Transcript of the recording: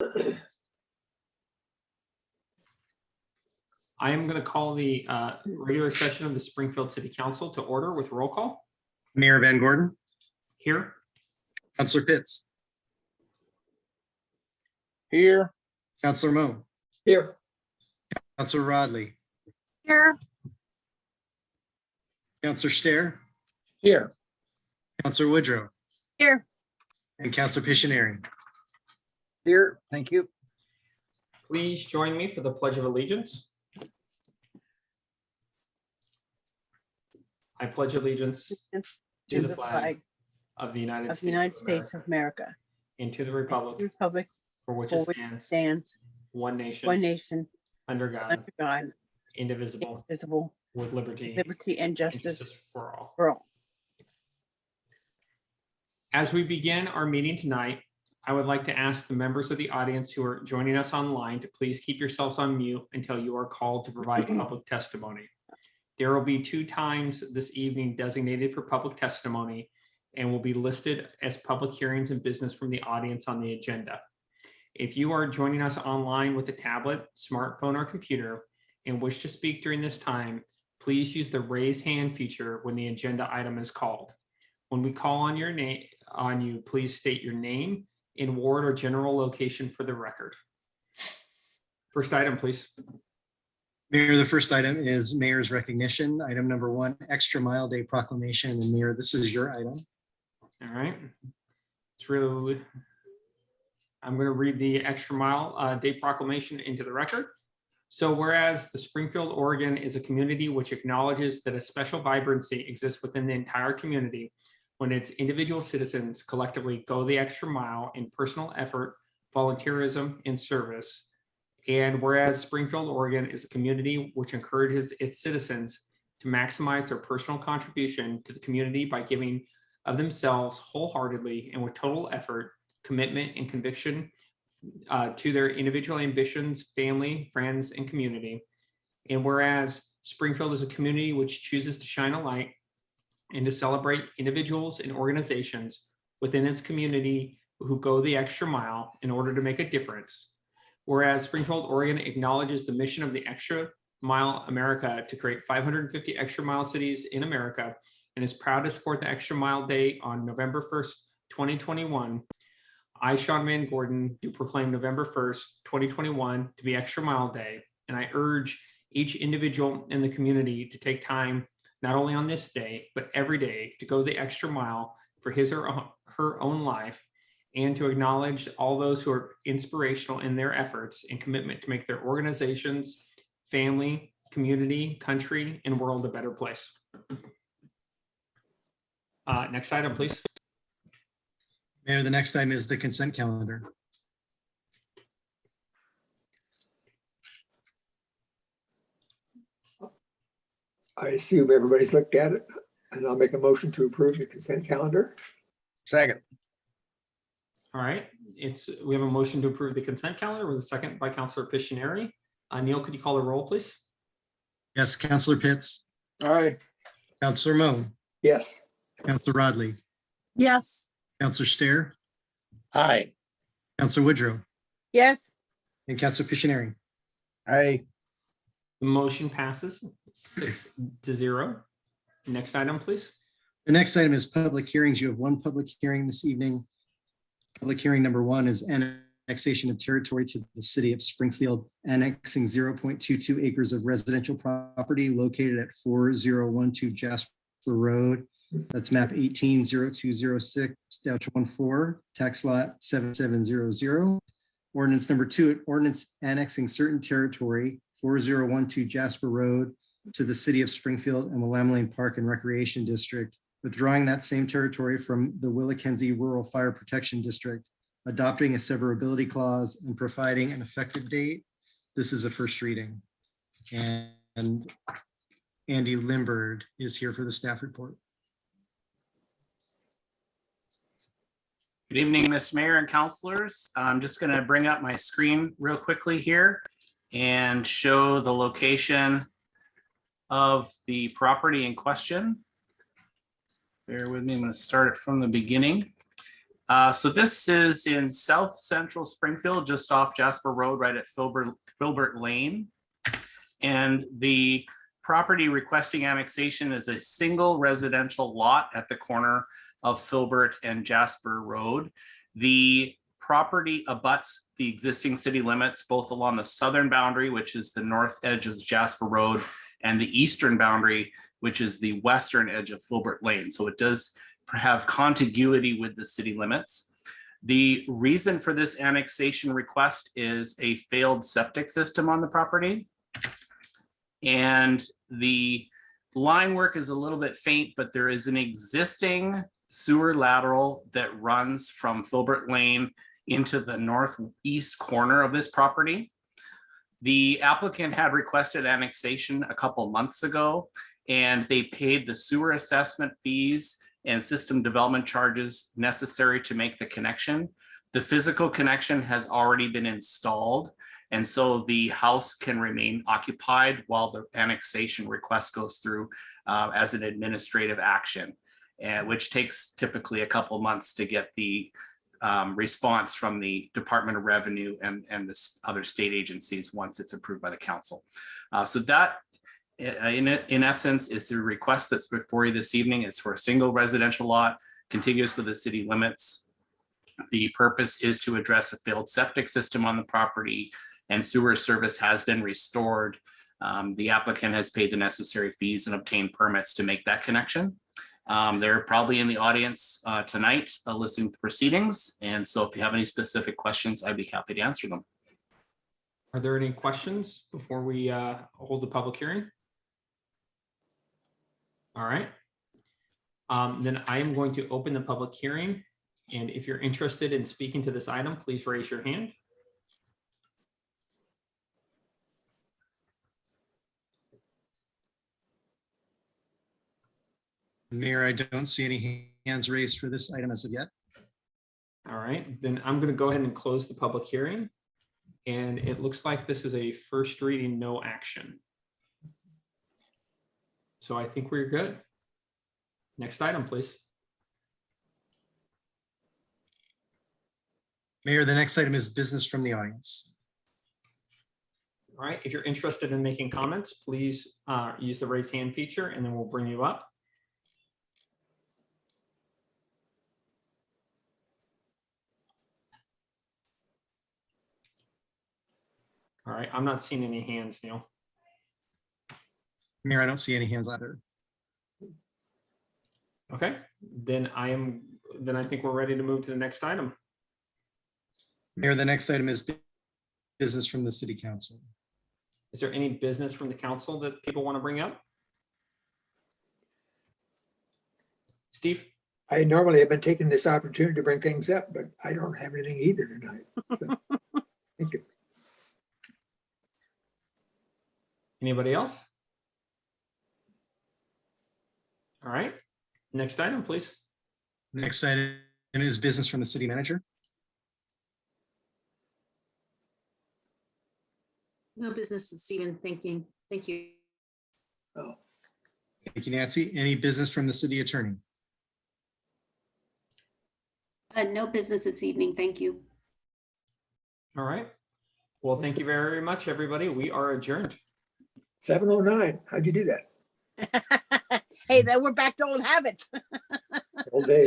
I am going to call the regular session of the Springfield City Council to order with roll call. Mayor Van Gordon, Here. Councilor Pitts, Here. Councilor Mo, Here. Councilor Rodley, Here. Councilor Stair, Here. Councilor Woodrow, Here. and Councilor Pictionary. Here. Thank you. Please join me for the Pledge of Allegiance. I pledge allegiance to the flag of the United States of America, and to the the republic republic for which for it which stands, stands one nation, one nation, under God, under God, indivisible, indivisible, with liberty liberty and and justice for all. for all. As we begin our meeting tonight, I would like to ask the members of the audience who are joining us online to please keep yourselves on mute until you are called to provide public testimony. There will be 2 times this evening designated for public testimony and will be listed as public hearings and business from the audience on the agenda. If you are joining us online with a tablet, smartphone, or computer and wish to speak during this time, please use the raise hand feature when the agenda item is called. When we call on your name, please state your name in ward or general location for the record. First item, please. Mayor, the first item is Mayor's recognition. Item number 1, Extra Mile Day proclamation. And Mayor, this is your item. All right. It's really, I'm going to read the Extra Mile Day proclamation into the record. So whereas the Springfield, Oregon is a community which acknowledges that a special vibrancy exists within the entire community when its individual citizens collectively go the extra mile in personal effort, volunteerism, and service. And whereas Springfield, Oregon is a community which encourages its citizens to maximize their personal contribution to the community by giving of themselves wholeheartedly and with total effort, commitment, and conviction to their individual ambitions, family, friends, and community. And whereas Springfield is a community which chooses to shine a light and to celebrate individuals and organizations within its community who go the extra mile in order to make a difference. Whereas Springfield, Oregon acknowledges the mission of the Extra Mile America to create 550 extra mile cities in America and is proud to support the Extra Mile Day on November 1st, 2021. I, Sean Van Gordon, do proclaim November 1st, 2021 to be Extra Mile Day, and I urge each individual in the community to take time, not only on this day, but every day, to go the extra mile for his or her own life, and to acknowledge all those who are inspirational in their efforts and commitment to make their organizations, family, community, country, and world a better place. Next item, please. Mayor, the next item is the consent calendar. I assume everybody's looked at it, and I'll make a motion to approve the consent calendar. Second. All right, we have a motion to approve the consent calendar with a second by Councilor Pictionary. Neil, could you call the roll, please? Yes, Councilor Pitts, Aye. Councilor Mo, Yes. Councilor Rodley, Yes. Councilor Stair, Aye. Councilor Woodrow, Yes. and Councilor Pictionary. Aye. The motion passes 6-0. Next item, please. The next item is public hearings. You have 1 public hearing this evening. Public hearing number 1 is annexation of territory to the city of Springfield, annexing 0.22 acres of residential property located at 4012 Jasper Road. That's map 180206-14, tax lot 7700. Ordinance number 2, ordinance annexing certain territory, 4012 Jasper Road, to the city of Springfield and Willamette Park and Recreation District, withdrawing that same territory from the Willackenzie Rural Fire Protection District, adopting a severability clause, and providing an effective date. This is a first reading. And Andy Limbird is here for the staff report. Good evening, Mr. Mayor and councilors. I'm just going to bring up my screen real quickly here and show the location of the property in question. Bear with me, I'm going to start it from the beginning. So this is in South Central Springfield, just off Jasper Road, right at Filbert Lane. And the property requesting annexation is a single residential lot at the corner of Filbert and Jasper Road. The property abuts the existing city limits, both along the southern boundary, which is the north edge of Jasper Road, and the eastern boundary, which is the western edge of Filbert Lane. So it does have contiguity with the city limits. The reason for this annexation request is a failed septic system on the property. And the line work is a little bit faint, but there is an existing sewer lateral that runs from Filbert Lane into the northeast corner of this property. The applicant had requested annexation a couple months ago, and they paid the sewer assessment fees and system development charges necessary to make the connection. The physical connection has already been installed, and so the house can remain occupied while the annexation request goes through as an administrative action, which takes typically a couple months to get the response from the Department of Revenue and the other state agencies once it's approved by the council. So that in essence is the request that's before you this evening. It's for a single residential lot contiguous with the city limits. The purpose is to address a failed septic system on the property, and sewer service has been restored. The applicant has paid the necessary fees and obtained permits to make that connection. They're probably in the audience tonight listening to proceedings. And so if you have any specific questions, I'd be happy to answer them. Are there any questions before we hold the public hearing? All right. Then I am going to open the public hearing. And if you're interested in speaking to this item, please raise your hand. Mayor, I don't see any hands raised for this item as of yet. All right, then I'm going to go ahead and close the public hearing. And it looks like this is a first reading, no action. So I think we're good. Next item, please. Mayor, the next item is business from the audience. All right, if you're interested in making comments, please use the raise hand feature and then we'll bring you up. All right, I'm not seeing any hands, Neil. Mayor, I don't see any hands either. Okay, then I think we're ready to move to the next item. Mayor, the next item is business from the city council. Is there any business from the council that people want to bring up? Steve? I normally have been taking this opportunity to bring things up, but I don't have anything either tonight. So, thank you. Anybody else? All right, next item, please. Next item is business from the city manager. No business, Stephen. Thank you. Thank you. Oh, Thank you, Nancy. Any business from the city attorney? No business this evening. Thank you. All right. Well, thank you very much, everybody. We are adjourned. 7:09. How'd you do that? Hey, then we're back to old habits. Old days.